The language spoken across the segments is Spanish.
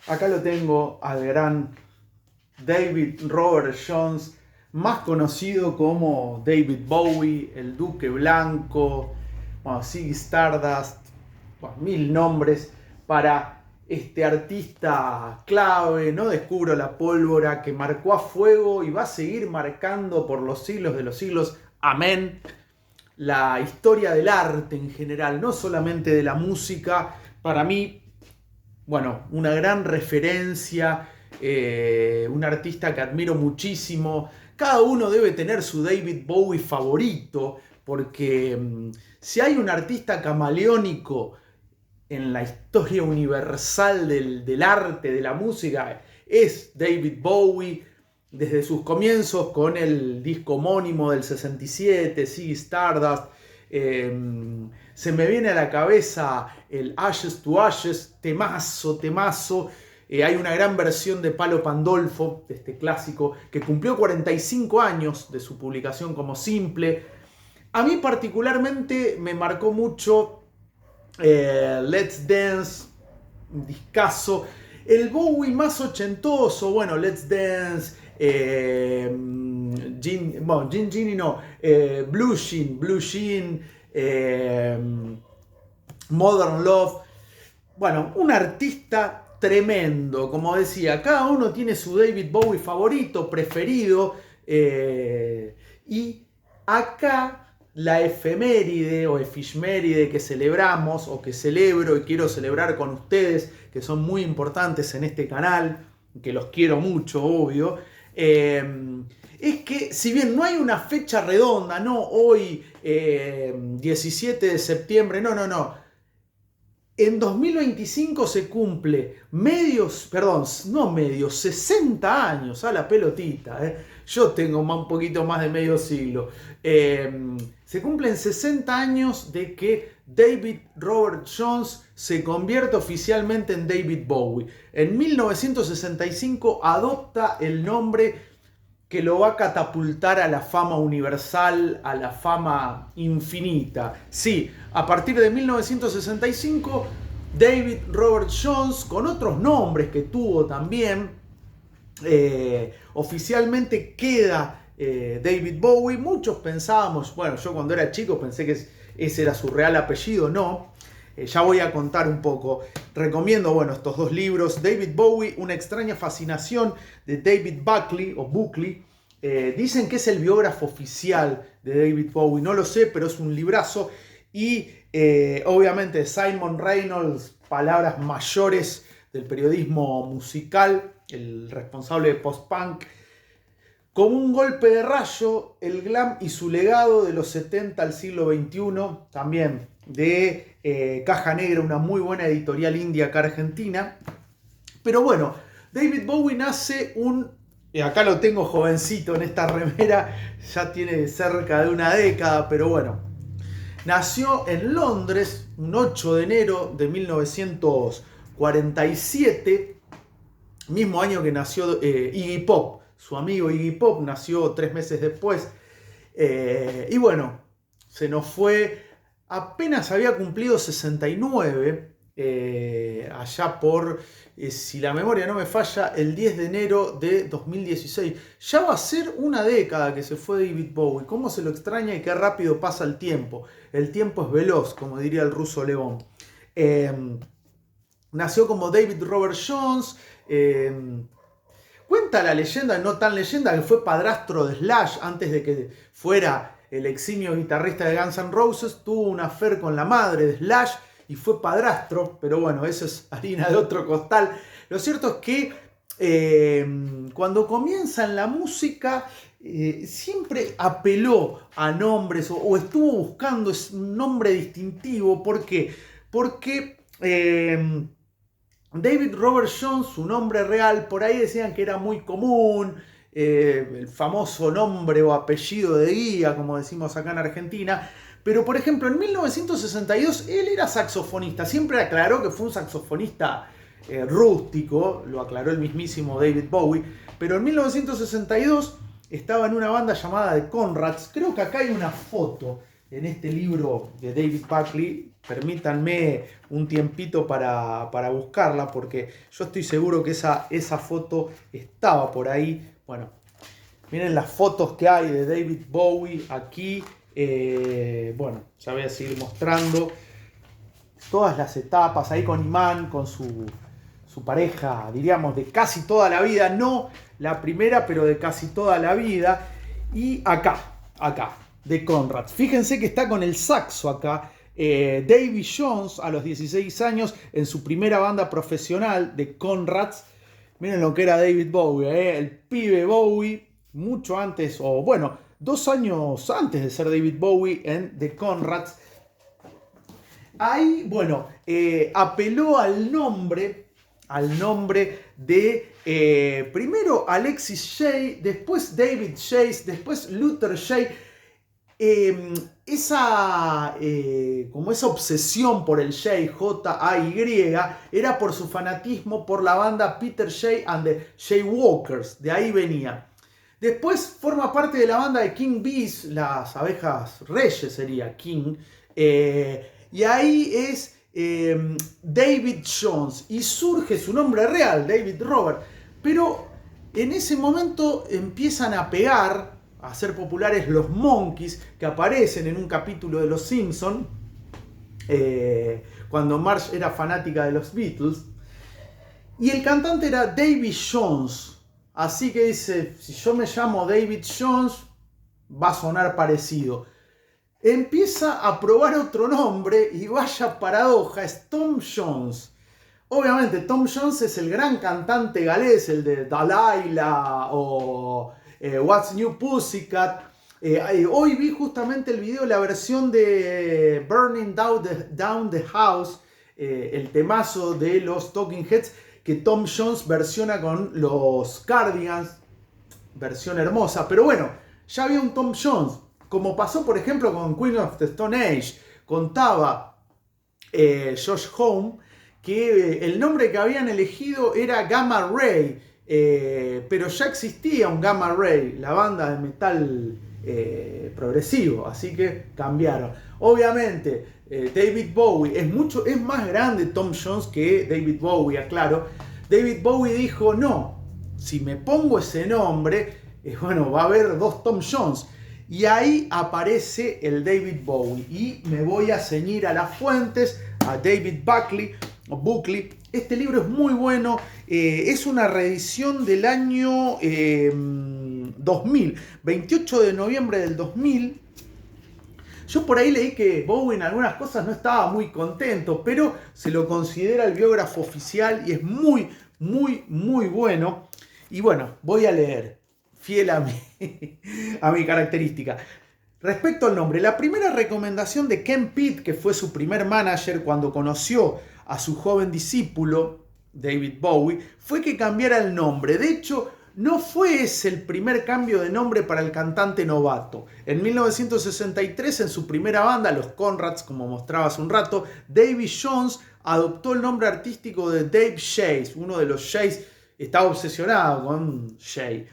Acá lo tengo al gran David Robert Jones, más conocido como David Bowie, el Duque Blanco, bueno, Ziggy Stardust, bueno, mil nombres para este artista clave. No descubro la pólvora, que marcó a fuego y va a seguir marcando por los siglos de los siglos. Amén. La historia del arte en general, no solamente de la música. Para mí, bueno, una gran referencia, un artista que admiro muchísimo. Cada uno debe tener su David Bowie favorito, porque si hay un artista camaleónico en la historia universal del arte, de la música, es David Bowie. Desde sus comienzos con el disco homónimo del 67, Ziggy Stardust. Se me viene a la cabeza el Ashes to Ashes, temazo. Hay una gran versión de Palo Pandolfo, de este clásico, que cumplió 45 años de su publicación como simple. A mí particularmente me marcó mucho Let's Dance, un discazo. El Bowie más ochentoso, bueno, Let's Dance, Gin no, Blue Jean, Modern Love. Bueno, un artista tremendo, como decía, cada uno tiene su David Bowie favorito, preferido, y acá la efeméride o efiméride que celebramos o que celebro y quiero celebrar con ustedes, que son muy importantes en este canal, que los quiero mucho, obvio, es que si bien no hay una fecha redonda, no hoy 17 de septiembre, no. En 2025 se cumple 60 años a la pelotita. Yo tengo un poquito más de medio siglo. Se cumplen 60 años de que David Robert Jones se convierte oficialmente en David Bowie. En 1965 adopta el nombre que lo va a catapultar a la fama universal, a la fama infinita. Sí, a partir de 1965, David Robert Jones, con otros nombres que tuvo también, oficialmente queda David Bowie. Muchos pensábamos, bueno, yo cuando era chico pensé que ese era su real apellido, no. Ya voy a contar un poco. Recomiendo, bueno, estos dos libros. David Bowie, una extraña fascinación, de David Buckley. Dicen que es el biógrafo oficial de David Bowie. No lo sé, pero es un librazo. Y obviamente Simon Reynolds, palabras mayores del periodismo musical, el responsable de post-punk. Como un golpe de rayo, el glam y su legado de los 70 al siglo XXI, también de Caja Negra, una muy buena editorial india acá argentina. Pero bueno, David Bowie nace acá lo tengo jovencito en esta remera, ya tiene cerca de una década, pero bueno. Nació en Londres un 8 de enero de 1947, mismo año que nació Iggy Pop. Su amigo Iggy Pop nació 3 meses después. Y bueno, se nos fue. Apenas había cumplido 69, allá por, si la memoria no me falla, el 10 de enero de 2016. Ya va a ser una década que se fue David Bowie. Cómo se lo extraña y qué rápido pasa el tiempo. El tiempo es veloz, como diría el ruso León. Nació como David Robert Jones. Cuenta la leyenda, no tan leyenda, que fue padrastro de Slash antes de que fuera el eximio guitarrista de Guns N' Roses. Tuvo un affair con la madre de Slash y fue padrastro, pero bueno, eso es harina de otro costal. Lo cierto es que cuando comienza en la música siempre apeló a nombres o estuvo buscando un nombre distintivo. ¿Por qué? Porque David Robert Jones, su nombre real, por ahí decían que era muy común, el famoso nombre o apellido de guía, como decimos acá en Argentina. Pero, por ejemplo, en 1962 él era saxofonista. Siempre aclaró que fue un saxofonista rústico, lo aclaró el mismísimo David Bowie. Pero en 1962 estaba en una banda llamada The Conrads. Creo que acá hay una foto en este libro de David Buckley, permítanme un tiempito para buscarla, porque yo estoy seguro que esa foto estaba por ahí. Bueno, miren las fotos que hay de David Bowie aquí. Bueno, ya voy a seguir mostrando todas las etapas ahí con Iman, con su pareja, diríamos, de casi toda la vida, no la primera, pero de casi toda la vida. Y acá, de Conrads. Fíjense que está con el saxo acá. Davy Jones, a los 16 años, en su primera banda profesional de Conrads. Miren lo que era David Bowie, el pibe Bowie, mucho antes, o bueno, 2 años antes de ser David Bowie en The Conrads. Ahí, bueno, apeló al nombre de primero Alexis Shea, después David Shea, después Luther Shea. Como esa obsesión por el Shea, J-A-Y, era por su fanatismo por la banda Peter Shea and the Sheawalkers, de ahí venía. Después forma parte de la banda de King Bees, las abejas reyes sería King, y ahí es David Jones, y surge su nombre real, David Robert, pero en ese momento empiezan a pegar, a ser populares los Monkees, que aparecen en un capítulo de Los Simpson, cuando Marge era fanática de los Beatles, y el cantante era Davy Jones. Así que dice, si yo me llamo David Jones, va a sonar parecido. Empieza a probar otro nombre y vaya paradoja, es Tom Jones. Obviamente Tom Jones es el gran cantante galés, el de Delilah o What's New Pussycat. Hoy vi justamente el video, la versión de Burning Down the House, el temazo de los Talking Heads, que Tom Jones versiona con los Cardigans, versión hermosa. Pero bueno, ya había un Tom Jones, como pasó por ejemplo con Queen of the Stone Age. Contaba Josh Homme que el nombre que habían elegido era Gamma Ray, pero ya existía un Gamma Ray, la banda de metal progresivo, así que cambiaron. Obviamente David Bowie es más grande Tom Jones que David Bowie, aclaro. David Bowie dijo, no, si me pongo ese nombre, bueno, va a haber 2 Tom Jones. Y ahí aparece el David Bowie. Y me voy a ceñir a las fuentes, a David Buckley. Este libro es muy bueno. Es una reedición del año 2000, 28 de noviembre del 2000. Yo por ahí leí que Bowie en algunas cosas no estaba muy contento, pero se lo considera el biógrafo oficial y es muy, muy, muy bueno. Y bueno, voy a leer, fiel a mi característica. Respecto al nombre, la primera recomendación de Ken Pitt, que fue su primer manager cuando conoció a su joven discípulo, David Bowie, fue que cambiara el nombre. De hecho, no fue ese el primer cambio de nombre para el cantante novato. En 1963, en su primera banda, los Conrads, como mostraba hace un rato, Davy Jones adoptó el nombre artístico de Dave Shea. Uno de los Sheas estaba obsesionado con Shea.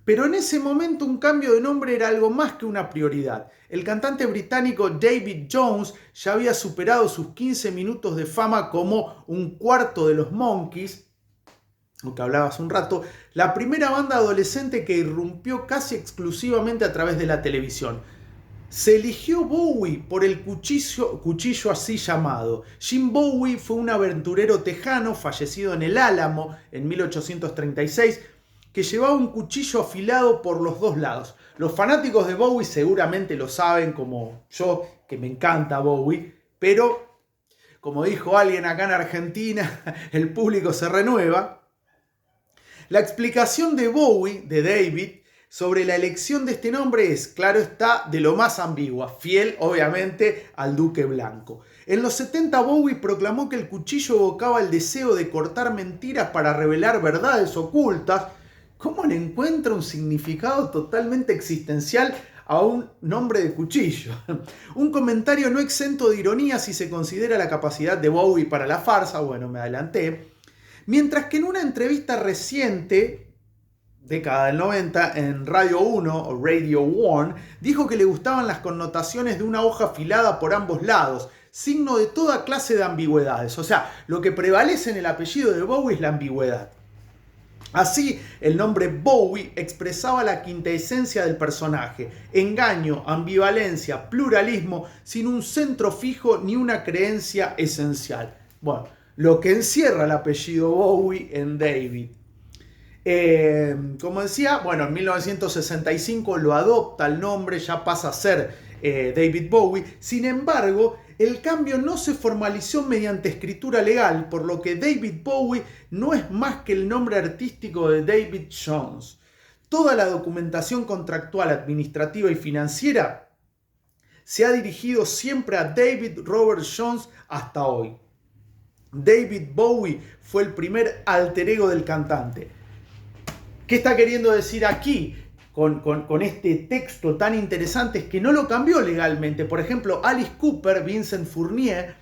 Pero en ese momento un cambio de nombre era algo más que una prioridad. El cantante británico David Jones ya había superado sus 15 minutos de fama como un cuarto de los Monkees, lo que hablaba hace un rato, la primera banda adolescente que irrumpió casi exclusivamente a través de la televisión. Se eligió Bowie por el cuchillo así llamado. Jim Bowie fue un aventurero tejano fallecido en el Álamo en 1836, que llevaba un cuchillo afilado por los 2 lados. Los fanáticos de Bowie seguramente lo saben, como yo, que me encanta Bowie, pero como dijo alguien acá en Argentina, el público se renueva. La explicación de Bowie, de David, sobre la elección de este nombre es, claro está, de lo más ambigua, fiel obviamente al Duque Blanco. En los 70 Bowie proclamó que el cuchillo evocaba el deseo de cortar mentiras para revelar verdades ocultas. ¿Cómo le encuentra un significado totalmente existencial a un nombre de cuchillo? Un comentario no exento de ironía si se considera la capacidad de Bowie para la farsa. Bueno, me adelanté. Mientras que en una entrevista reciente, década del 90, en Radio 1 o Radio 1, dijo que le gustaban las connotaciones de una hoja afilada por ambos lados. signo de toda clase de ambigüedades. O sea, lo que prevalece en el apellido de Bowie es la ambigüedad. Así, el nombre Bowie expresaba la quintesencia del personaje: engaño, ambivalencia, pluralismo, sin un centro fijo ni una creencia esencial. Bueno, lo que encierra el apellido Bowie en David. Como decía, bueno, en 1965 lo adopta el nombre, ya pasa a ser David Bowie. Sin embargo, el cambio no se formalizó mediante escritura legal, por lo que David Bowie no es más que el nombre artístico de David Jones. Toda la documentación contractual, administrativa y financiera se ha dirigido siempre a David Robert Jones hasta hoy. David Bowie fue el primer alter ego del cantante. ¿Qué está queriendo decir aquí con este texto tan interesante? Es que no lo cambió legalmente. Por ejemplo, Alice Cooper, Vincent Fournier,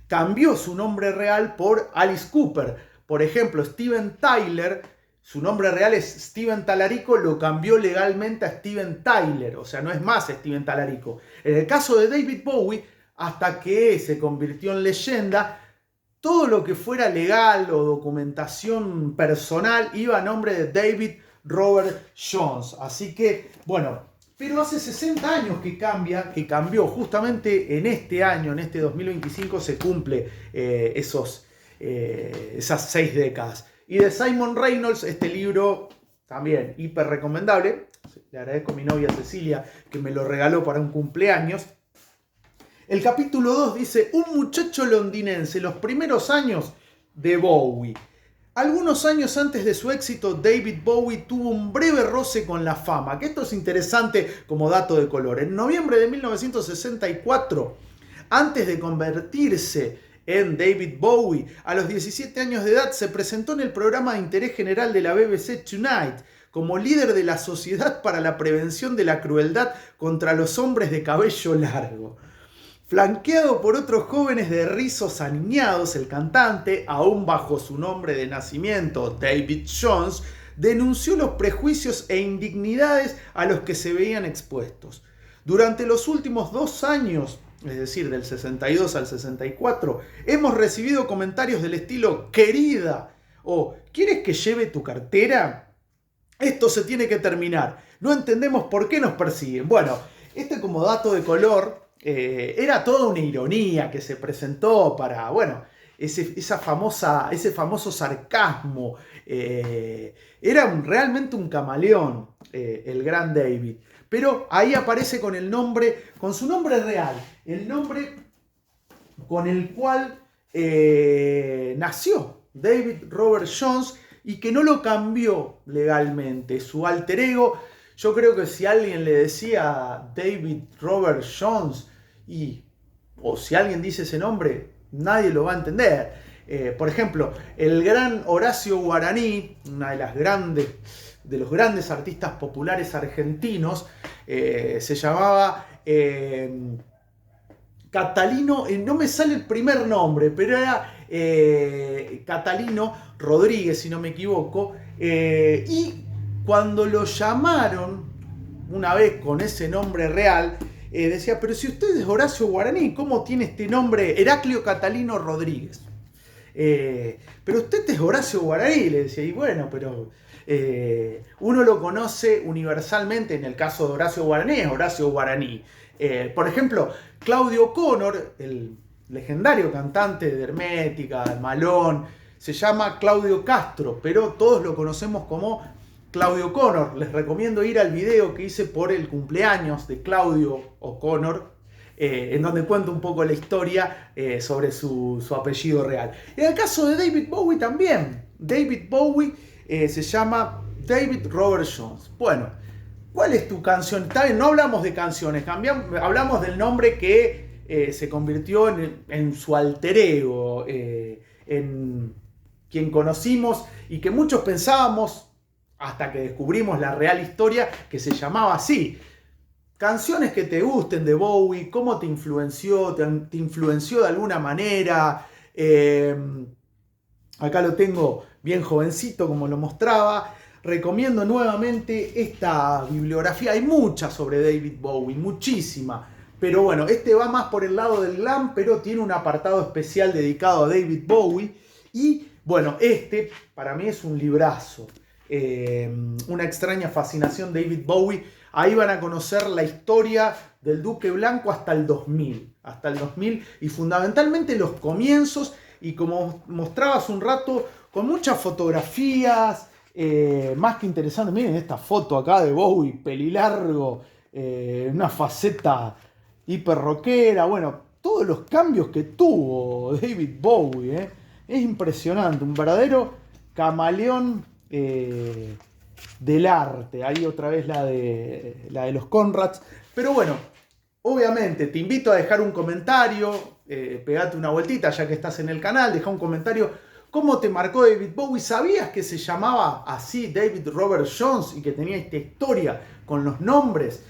cambió su nombre real por Alice Cooper. Por ejemplo, Steven Tyler, su nombre real es Steven Talarico, lo cambió legalmente a Steven Tyler. O sea, no es más Steven Talarico. En el caso de David Bowie, hasta que se convirtió en leyenda, todo lo que fuera legal o documentación personal iba a nombre de David Robert Jones. Así que, bueno, pero hace 60 años que cambió. Justamente en este año, en este 2025, se cumple esas 6 décadas. Y de Simon Reynolds, este libro también hiper recomendable. Le agradezco a mi novia Cecilia que me lo regaló para un cumpleaños. El capítulo 2 dice: un muchacho londinense, los primeros años de Bowie. Algunos años antes de su éxito, David Bowie tuvo un breve roce con la fama, que esto es interesante como dato de color. En noviembre de 1964, antes de convertirse en David Bowie, a los 17 años de edad se presentó en el programa de interés general de la BBC Tonight como líder de la Sociedad para la Prevención de la Crueldad contra los Hombres de Cabello Largo. Flanqueado por otros jóvenes de rizos aniñados, el cantante, aún bajo su nombre de nacimiento, David Jones, denunció los prejuicios e indignidades a los que se veían expuestos. Durante los últimos 2 años, es decir, del 62 al 64, hemos recibido comentarios del estilo: querida, o ¿quieres que lleve tu cartera? Esto se tiene que terminar. No entendemos por qué nos persiguen. Bueno, este como dato de color. Era toda una ironía que se presentó para, bueno, ese famoso sarcasmo. Era realmente un camaleón, el gran David. Pero ahí aparece con su nombre real, el nombre con el cual nació David Robert Jones, y que no lo cambió legalmente. Su alter ego, yo creo que si alguien le decía David Robert Jones, o si alguien dice ese nombre, nadie lo va a entender. Por ejemplo, el gran Horacio Guaraní, una de los grandes artistas populares argentinos, se llamaba Catalino, no me sale el primer nombre, pero era Catalino Rodríguez, si no me equivoco, y cuando lo llamaron una vez con ese nombre real, decía: pero si usted es Horacio Guaraní, ¿cómo tiene este nombre? Heraclio Catalino Rodríguez. Pero usted es Horacio Guaraní, le decía. Y bueno, pero uno lo conoce universalmente. En el caso de Horacio Guaraní, es Horacio Guaraní. Por ejemplo, Claudio O'Connor, el legendario cantante de Hermética, de Malón, se llama Claudio Castro, pero todos lo conocemos como Claudio O'Connor. Les recomiendo ir al video que hice por el cumpleaños de Claudio O'Connor, en donde cuento un poco la historia sobre su apellido real. En el caso de David Bowie también. David Bowie se llama David Robert Jones. Bueno, ¿cuál es tu canción? Está bien, no hablamos de canciones, hablamos del nombre que se convirtió en su alter ego, en quien conocimos y que muchos pensábamos, hasta que descubrimos la real historia, que se llamaba así. Canciones que te gusten de Bowie, cómo te influenció de alguna manera. Acá lo tengo bien jovencito, como lo mostraba. Recomiendo nuevamente esta bibliografía. Hay mucha sobre David Bowie, muchísima. Pero bueno, este va más por el lado del glam, pero tiene un apartado especial dedicado a David Bowie. Y bueno, este para mí es un librazo. Una extraña fascinación David Bowie. Ahí van a conocer la historia del Duque Blanco hasta el 2000. Hasta el 2000 y fundamentalmente los comienzos. Y como mostraba hace un rato, con muchas fotografías, más que interesantes. Miren esta foto acá de Bowie, pelilargo, una faceta hiper rockera. Bueno, todos los cambios que tuvo David Bowie, es impresionante, un verdadero camaleón del arte. Ahí otra vez la de los Conrads. Pero bueno, obviamente te invito a dejar un comentario, pegate una vueltita ya que estás en el canal, deja un comentario. ¿Cómo te marcó David Bowie? ¿Sabías que se llamaba así David Robert Jones y que tenía esta historia con los nombres?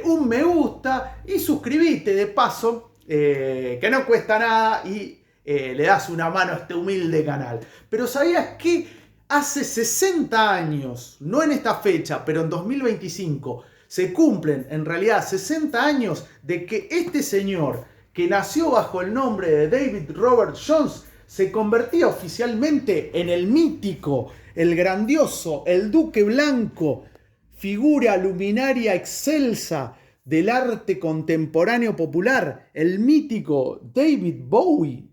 Un me gusta y suscribite de paso, que no cuesta nada y le das una mano a este humilde canal. Pero ¿sabías que hace 60 años, no en esta fecha, pero en 2025, se cumplen en realidad 60 años de que este señor, que nació bajo el nombre de David Robert Jones, se convertía oficialmente en el mítico, el grandioso, el Duque Blanco, figura luminaria excelsa del arte contemporáneo popular, el mítico David Bowie?